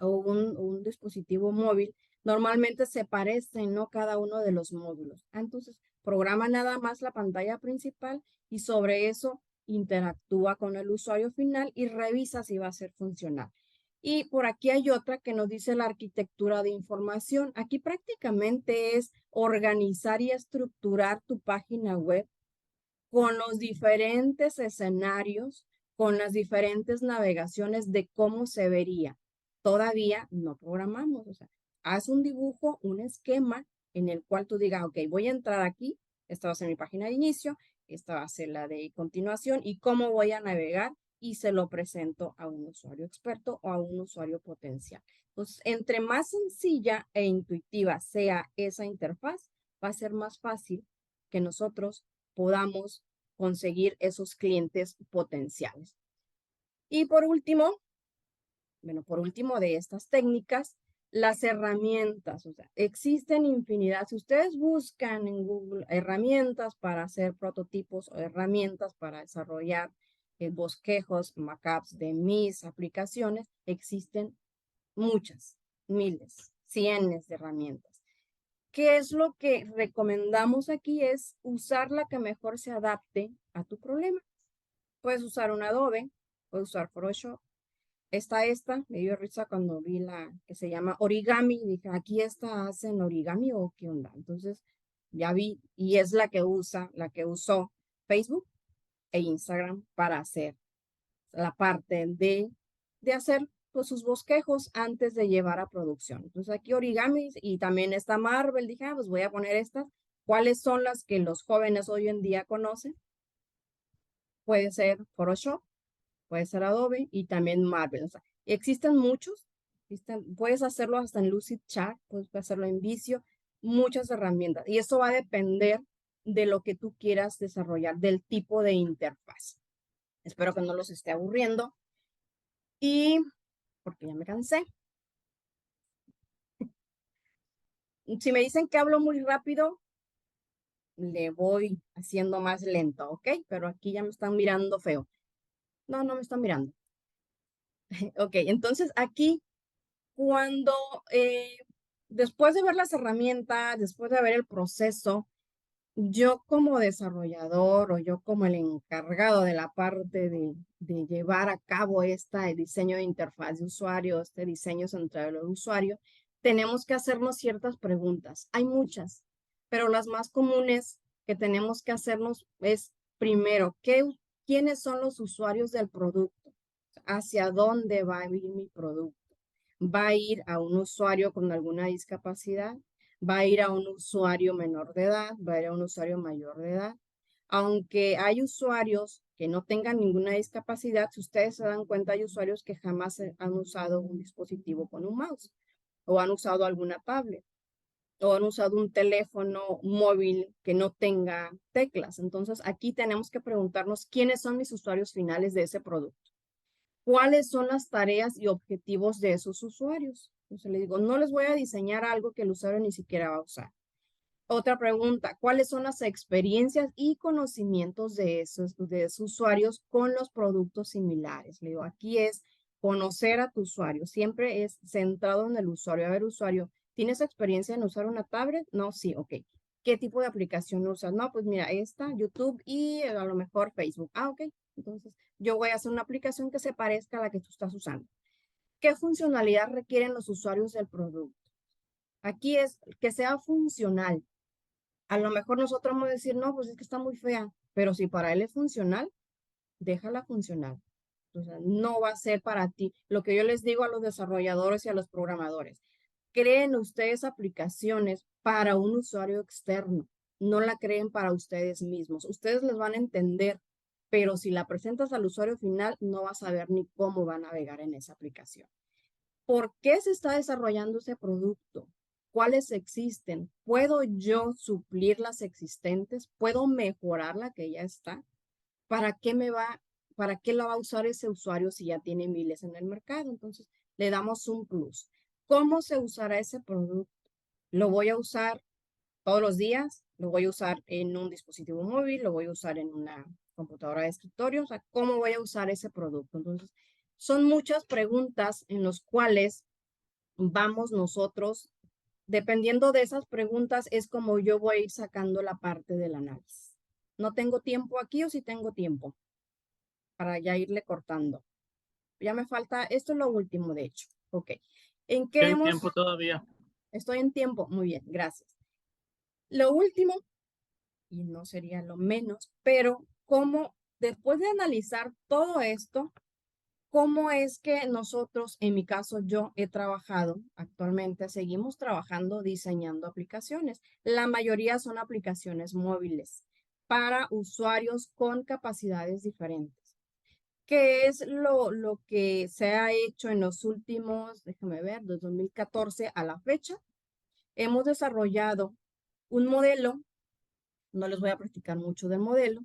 o un dispositivo móvil, normalmente se parecen, ¿no? Cada uno de los módulos. Entonces, programa nada más la pantalla principal y sobre eso interactúa con el usuario final y revisa si va a ser funcional. Y por aquí hay otra que nos dice la arquitectura de información. Aquí prácticamente es organizar y estructurar tu página web con los diferentes escenarios, con las diferentes navegaciones de cómo se vería. Todavía no programamos, o sea, haz un dibujo, un esquema en el cual tú digas, ok, voy a entrar aquí, esta va a ser mi página de inicio, esta va a ser la de continuación y cómo voy a navegar y se lo presento a un usuario experto o a un usuario potencial. Entonces, entre más sencilla e intuitiva sea esa interfaz, va a ser más fácil que nosotros podamos conseguir esos clientes potenciales. Y por último de estas técnicas, las herramientas, o sea, existen infinidad. Si ustedes buscan en Google herramientas para hacer prototipos o herramientas para desarrollar bosquejos, mockups de mis aplicaciones, existen muchas, miles, cientos de herramientas. ¿Qué es lo que recomendamos aquí? Es usar la que mejor se adapte a tu problema. Puedes usar un Adobe, puedes usar Photoshop. Está esta, me dio risa cuando vi la que se llama Origami. Dije, aquí esta hacen origami o qué onda. Entonces ya vi y es la que usó Facebook e Instagram para hacer la parte de hacer pues, sus bosquejos antes de llevar a producción. Entonces aquí origami y también está Marvel. Dije, pues voy a poner estas. ¿Cuáles son las que los jóvenes hoy en día conocen? Puede ser Photoshop, puede ser Adobe y también Marvel. O sea, existen muchos. Puedes hacerlo hasta en Lucidchart, puedes hacerlo en Visio, muchas herramientas. Y eso va a depender de lo que tú quieras desarrollar, del tipo de interfaz. Espero que no los esté aburriendo. Y porque ya me cansé. Si me dicen que hablo muy rápido, le voy haciendo más lento, ¿ok? Pero aquí ya me están mirando feo. No, no me están mirando. Ok, entonces aquí cuando después de ver las herramientas, después de ver el proceso, yo como desarrollador o yo como el encargado de la parte de llevar a cabo este diseño de interfaz de usuario, este diseño centrado del usuario, tenemos que hacernos ciertas preguntas. Hay muchas, pero las más comunes que tenemos que hacernos es, primero, ¿quiénes son los usuarios del producto? ¿Hacia dónde va a ir mi producto? ¿Va a ir a un usuario con alguna discapacidad? ¿Va a ir a un usuario menor de edad? ¿Va a ir a un usuario mayor de edad? Aunque hay usuarios que no tengan ninguna discapacidad, si ustedes se dan cuenta, hay usuarios que jamás han usado un dispositivo con un mouse o han usado alguna tablet o han usado un teléfono móvil que no tenga teclas. Entonces, aquí tenemos que preguntarnos quiénes son mis usuarios finales de ese producto. ¿Cuáles son las tareas y objetivos de esos usuarios? Entonces le digo, no les voy a diseñar algo que el usuario ni siquiera va a usar. Otra pregunta, ¿cuáles son las experiencias y conocimientos de esos usuarios con los productos similares? Le digo, aquí es conocer a tu usuario, siempre es centrado en el usuario. A ver, usuario, ¿tienes experiencia en usar una tablet? No, sí, ok. ¿Qué tipo de aplicación usas? No, pues mira, esta, YouTube y a lo mejor Facebook. Ah, ok. Entonces, yo voy a hacer una aplicación que se parezca a la que tú estás usando. ¿Qué funcionalidad requieren los usuarios del producto? Aquí es que sea funcional. A lo mejor nosotros vamos a decir, no, pues es que está muy fea, pero si para él es funcional, déjala funcional. O sea, no va a ser para ti. Lo que yo les digo a los desarrolladores y a los programadores, creen ustedes aplicaciones para un usuario externo, no la creen para ustedes mismos. Ustedes les van a entender, pero si la presentas al usuario final, no va a saber ni cómo va a navegar en esa aplicación. ¿Por qué se está desarrollando ese producto? ¿Cuáles existen? ¿Puedo yo suplir las existentes? ¿Puedo mejorar la que ya está? ¿Para qué la va a usar ese usuario si ya tiene miles en el mercado? Entonces, le damos un plus. ¿Cómo se usará ese producto? ¿Lo voy a usar todos los días? ¿Lo voy a usar en un dispositivo móvil? ¿Lo voy a usar en una computadora de escritorio? O sea, ¿cómo voy a usar ese producto? Entonces, son muchas preguntas en las cuales vamos nosotros, dependiendo de esas preguntas, es como yo voy a ir sacando la parte del análisis. ¿No tengo tiempo aquí o sí tengo tiempo? Para ya irle cortando. Ya me falta, esto es lo último, de hecho. Ok. ¿En qué ¿Qué hemos? tiempo todavía? Estoy en tiempo. Muy bien, gracias. Lo último, y no sería lo menos, pero cómo, después de analizar todo esto, ¿cómo es que nosotros, en mi caso, yo he trabajado actualmente, seguimos trabajando diseñando aplicaciones? La mayoría son aplicaciones móviles para usuarios con capacidades diferentes. ¿Qué es lo que se ha hecho en los últimos, déjame ver, desde 2014 a la fecha? Hemos desarrollado un modelo, no les voy a platicar mucho del modelo,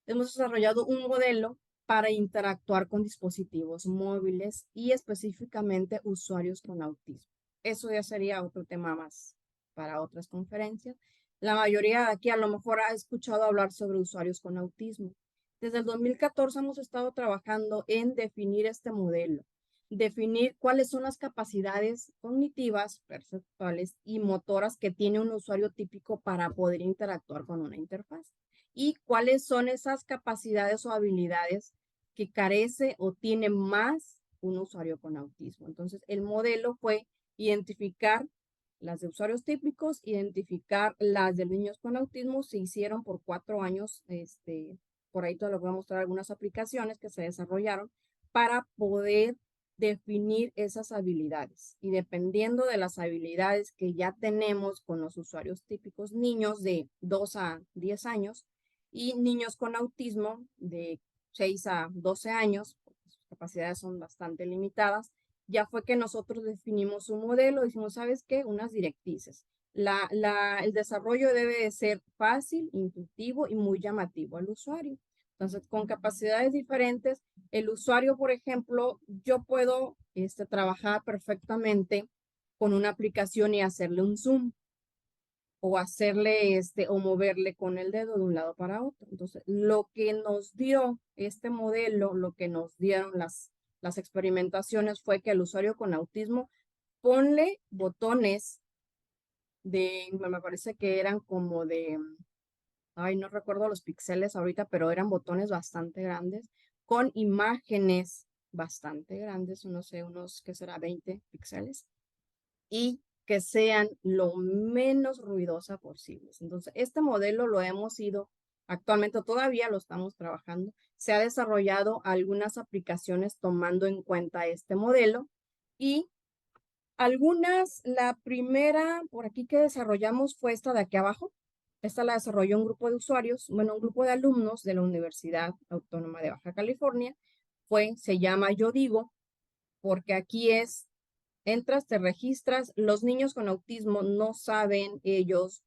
hemos desarrollado un modelo para interactuar con dispositivos móviles y específicamente usuarios con autismo. Eso ya sería otro tema más para otras conferencias. La mayoría de aquí a lo mejor ha escuchado hablar sobre usuarios con autismo. Desde el 2014 hemos estado trabajando en definir este modelo. definir cuáles son las capacidades cognitivas, perceptuales y motoras que tiene un usuario típico para poder interactuar con una interfaz. Y cuáles son esas capacidades o habilidades que carece o tiene más un usuario con autismo. Entonces, el modelo fue identificar las de usuarios típicos, identificar las de niños con autismo. Se hicieron por 4 años, por ahí te les voy a mostrar algunas aplicaciones que se desarrollaron para poder definir esas habilidades. Y dependiendo de las habilidades que ya tenemos con los usuarios típicos, niños de 2 a 10 años y niños con autismo de 6 a 12 años, porque sus capacidades son bastante limitadas, ya fue que nosotros definimos un modelo, dijimos, ¿sabes qué? Unas directrices. El desarrollo debe de ser fácil, intuitivo y muy llamativo al usuario. Entonces, con capacidades diferentes, el usuario, por ejemplo, yo puedo trabajar perfectamente con una aplicación y hacerle un zoom o hacerle o moverle con el dedo de un lado para otro. Entonces, lo que nos dio este modelo, lo que nos dieron las experimentaciones fue que el usuario con autismo, ponle botones me parece que eran como ay, no recuerdo los píxeles ahorita, pero eran botones bastante grandes, con imágenes bastante grandes, no sé, ¿qué será? 20 píxeles, y que sean lo menos ruidosa posibles. Entonces, este modelo lo hemos ido, actualmente todavía lo estamos trabajando. Se ha desarrollado algunas aplicaciones tomando en cuenta este modelo y la primera por aquí que desarrollamos fue esta de aquí abajo. Esta la desarrolló un grupo de usuarios, bueno, un grupo de alumnos de la Universidad Autónoma de Baja California. Se llama Yo Digo, porque aquí entras, te registras, los niños con autismo no saben ellos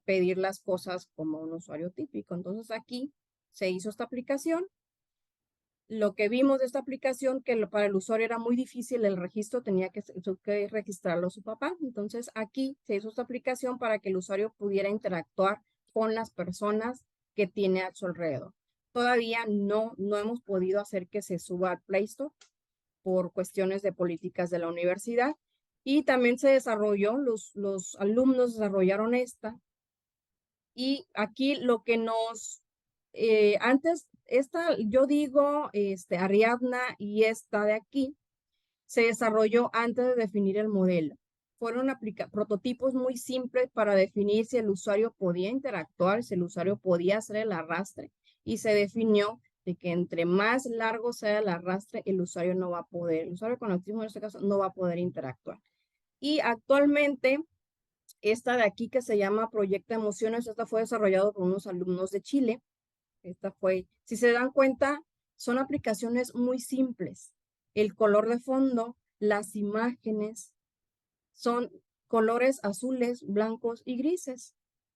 pedir las cosas como un usuario típico. Entonces aquí se hizo esta aplicación. Lo que vimos de esta aplicación, que para el usuario era muy difícil el registro, tenía que registrarlo su papá. Entonces aquí se hizo esta aplicación para que el usuario pudiera interactuar con las personas que tiene a su alrededor. Todavía no hemos podido hacer que se suba al Play Store por cuestiones de políticas de la universidad. Y también se desarrolló, los alumnos desarrollaron esta. Y aquí lo que antes, yo digo, Ariadna y esta de aquí, se desarrolló antes de definir el modelo. Fueron prototipos muy simples para definir si el usuario podía interactuar, si el usuario podía hacer el arrastre, y se definió de que entre más largo sea el arrastre, el usuario con autismo en este caso, no va a poder interactuar. Y actualmente, esta de aquí que se llama Proyecto Emociones, esta fue desarrollado por unos alumnos de Chile. Si se dan cuenta, son aplicaciones muy simples. El color de fondo, las imágenes, son colores azules, blancos y grises.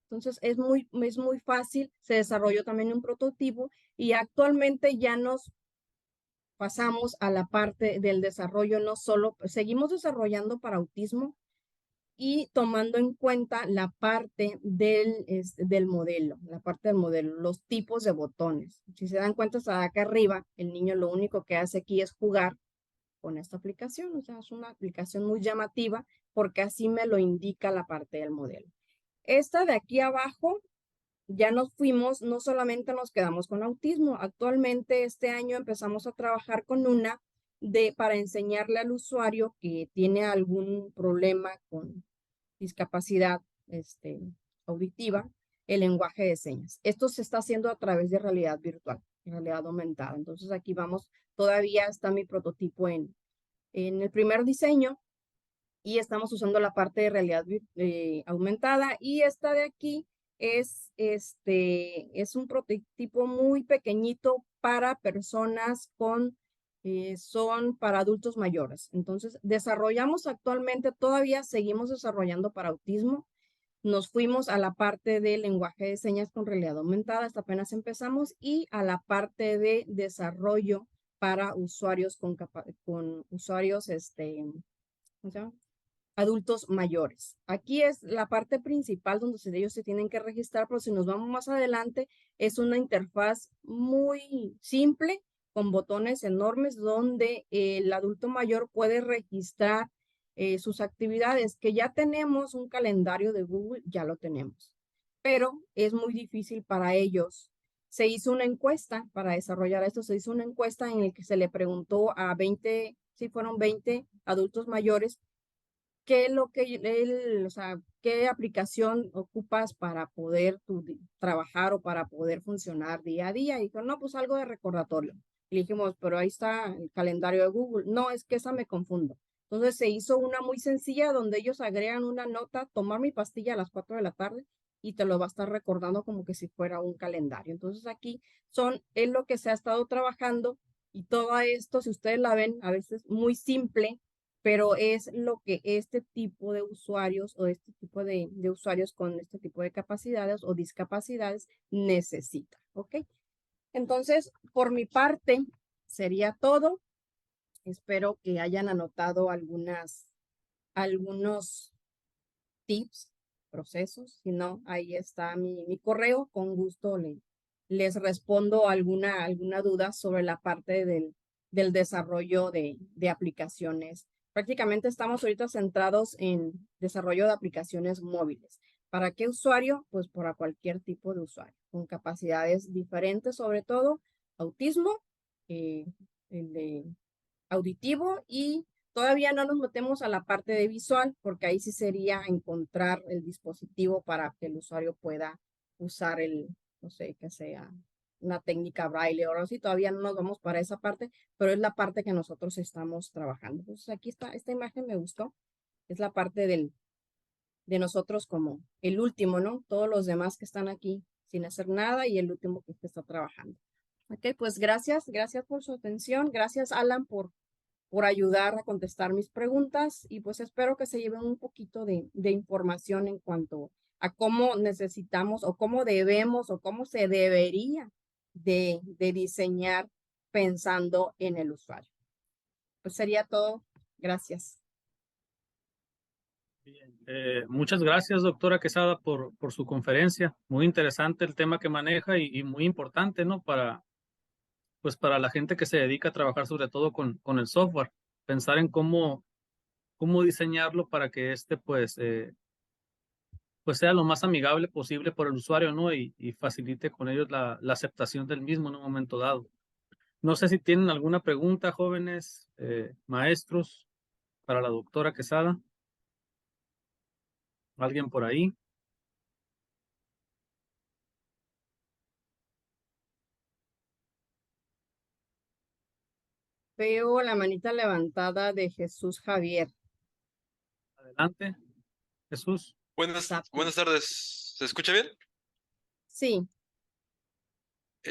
Entonces es muy fácil. Se desarrolló también un prototipo y actualmente ya nos pasamos a la parte del desarrollo, no solo, seguimos desarrollando para autismo, y tomando en cuenta la parte del modelo, los tipos de botones. Si se dan cuenta, hasta acá arriba, el niño lo único que hace aquí es jugar con esta aplicación. O sea, es una aplicación muy llamativa porque así me lo indica la parte del modelo. Esta de aquí abajo, ya nos fuimos, no solamente nos quedamos con autismo. Actualmente, este año empezamos a trabajar con una para enseñarle al usuario que tiene algún problema con discapacidad auditiva, el lenguaje de señas. Esto se está haciendo a través de realidad virtual, realidad aumentada. Entonces aquí todavía está mi prototipo en el primer diseño y estamos usando la parte de realidad aumentada, y esta de aquí es un prototipo muy pequeñito para personas son para adultos mayores. Entonces, desarrollamos actualmente, todavía seguimos desarrollando para autismo. Nos fuimos a la parte de lenguaje de señas con realidad aumentada, hasta apenas empezamos, y a la parte de desarrollo para usuarios con usuarios, ¿cómo se llama? Adultos mayores. Aquí es la parte principal donde ellos se tienen que registrar, pero si nos vamos más adelante, es una interfaz muy simple con botones enormes donde el adulto mayor puede registrar sus actividades, que ya tenemos un calendario de Google, ya lo tenemos, pero es muy difícil para ellos. Se hizo una encuesta para desarrollar esto, se hizo una encuesta en la que se le preguntó a 20, sí fueron 20 adultos mayores, qué es lo que él, o sea, qué aplicación ocupas para poder trabajar o para poder funcionar día a día. Y dijo, no, pues algo de recordatorio. Y le dijimos, pero ahí está el calendario de Google. No, es que esa me confundo. Entonces se hizo una muy sencilla donde ellos agregan una nota, tomar mi pastilla a las 4 de la tarde y te lo va a estar recordando como que si fuera un calendario. Entonces aquí es lo que se ha estado trabajando y todo esto, si ustedes la ven, a veces muy simple, pero es lo que este tipo de usuarios o este tipo de usuarios con este tipo de capacidades o discapacidades necesitan, ¿ok? Entonces, por mi parte, sería todo. Espero que hayan anotado algunos tips, procesos. Si no, ahí está mi correo. Con gusto les respondo alguna duda sobre la parte del desarrollo de aplicaciones. Prácticamente estamos ahorita centrados en desarrollo de aplicaciones móviles. ¿Para qué usuario? Pues para cualquier tipo de usuario, con capacidades diferentes, sobre todo autismo, el de auditivo, y todavía no nos metemos a la parte de visual, porque ahí sí sería encontrar el dispositivo para que el usuario pueda usar no sé, que sea una técnica braille o algo así. Todavía no nos vamos para esa parte, pero es la parte que nosotros estamos trabajando. Entonces aquí está, esta imagen me gustó. Es la parte de nosotros como el último, ¿no? Todos los demás que están aquí sin hacer nada y el último que está trabajando. Ok, pues gracias por su atención. Gracias, Alan, por ayudar a contestar mis preguntas, y pues espero que se lleven un poquito de información en cuanto a cómo necesitamos o cómo debemos o cómo se debería de diseñar pensando en el usuario. Pues sería todo. Gracias. Bien. Muchas gracias, doctora Quesada, por su conferencia. Muy interesante el tema que maneja y muy importante, ¿no? Pues para la gente que se dedica a trabajar sobre todo con el software, pensar en cómo diseñarlo para que pues sea lo más amigable posible por el usuario, ¿no? Y facilite con ellos la aceptación del mismo en un momento dado. No sé si tienen alguna pregunta, jóvenes, maestros, para la doctora Quesada. ¿Alguien por ahí? Veo la manita levantada de Jesús Javier. Adelante, Jesús. Buenas tardes. ¿Se escucha bien? Sí.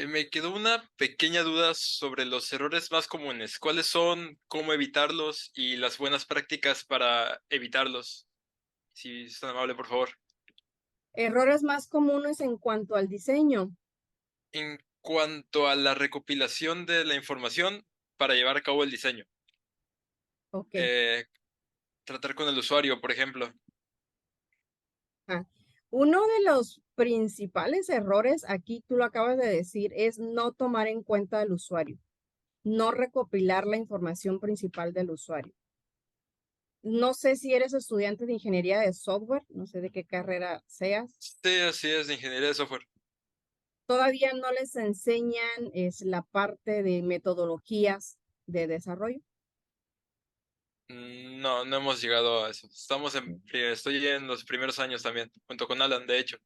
Me quedó una pequeña duda sobre los errores más comunes. ¿Cuáles son, cómo evitarlos y las buenas prácticas para evitarlos? Si es tan amable, por favor. Errores más comunes en cuanto al diseño. En cuanto a la recopilación de la información para llevar a cabo el diseño. Ok. Tratar con el usuario, por ejemplo. Uno de los principales errores, aquí tú lo acabas de decir, es no tomar en cuenta al usuario, no recopilar la información principal del usuario. No sé si eres estudiante de ingeniería de software, no sé de qué carrera seas. Sí, así es, de ingeniería de software. Todavía no les enseñan la parte de metodologías de desarrollo. No, no hemos llegado a eso. Estoy en los primeros años también, junto con Alan, de hecho.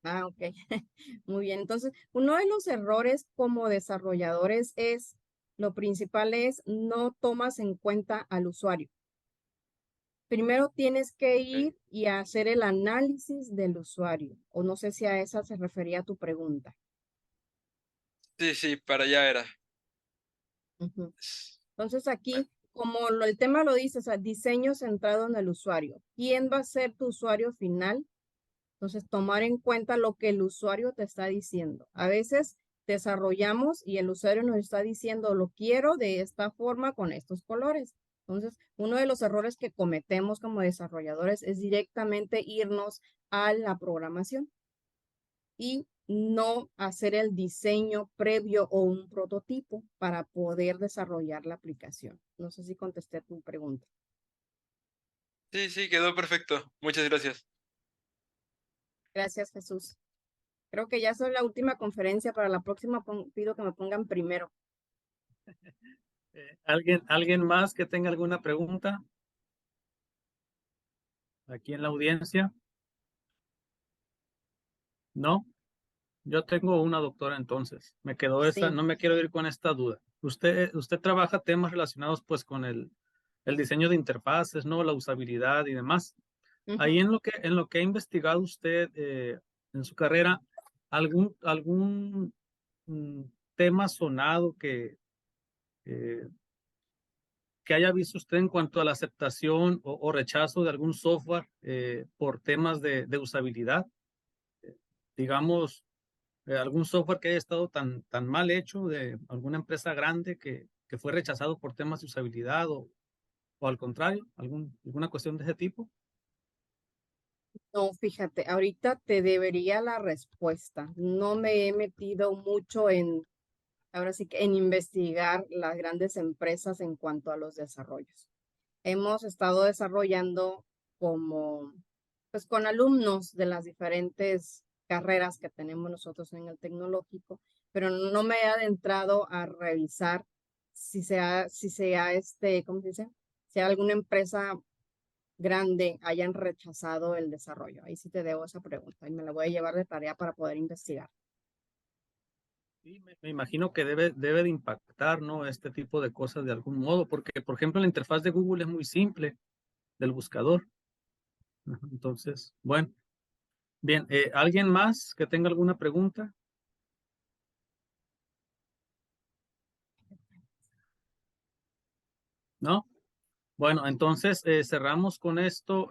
Ah, ok. Muy bien. Entonces, uno de los errores como desarrolladores lo principal es no tomas en cuenta al usuario. Primero tienes que ir y hacer el análisis del usuario, o no sé si a esa se refería tu pregunta. Sí, para allá era. Ujú. Entonces aquí, como el tema lo dice, o sea, diseño centrado en el usuario. ¿Quién va a ser tu usuario final? Entonces, tomar en cuenta lo que el usuario te está diciendo. A veces desarrollamos y el usuario nos está diciendo, lo quiero de esta forma con estos colores. Entonces, uno de los errores que cometemos como desarrolladores es directamente irnos a la programación y no hacer el diseño previo o un prototipo para poder desarrollar la aplicación. No sé si contesté tu pregunta. Sí, sí, quedó perfecto. Muchas gracias. Gracias, Jesús. Creo que ya soy la última conferencia. Para la próxima pido que me pongan primero. ¿Alguien más que tenga alguna pregunta? Aquí en la audiencia. ¿No? Yo tengo una, doctora, entonces. Me quedó esa, Sí. no me quiero ir con esta duda. Usted trabaja temas relacionados pues con el diseño de interfaces, ¿no? La usabilidad y demás. Ahí Ujú. en lo que ha investigado usted en su carrera, algún tema sonado eh, que haya visto usted en cuanto a la aceptación o rechazo de algún software por temas de usabilidad? Digamos, algún software que haya estado tan mal hecho de alguna empresa grande que fue rechazado por temas de usabilidad o al contrario, alguna cuestión de ese tipo. No, fíjate, ahorita te debería la respuesta. No me he metido mucho ahora sí que en investigar las grandes empresas en cuanto a los desarrollos. Hemos estado desarrollando pues con alumnos de las diferentes carreras que tenemos nosotros en el tecnológico, pero no me he adentrado a revisar ¿cómo se dice? Si alguna empresa grande hayan rechazado el desarrollo. Ahí sí te debo esa pregunta y me la voy a llevar de tarea para poder investigar. Sí, me imagino que debe de impactar, ¿no? Este tipo de cosas de algún modo, porque, por ejemplo, la interfaz de Google es muy simple, del buscador. Ajá, entonces, bueno, bien, ¿alguien más que tenga alguna pregunta? ¿No? Bueno, entonces cerramos con esto,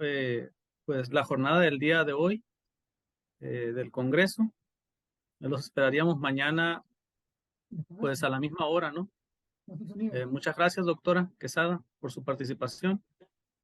pues la jornada del día de hoy del Congreso. Los esperaríamos mañana, pues a la misma hora, ¿no? Muchas gracias, doctora Quesada, por su participación.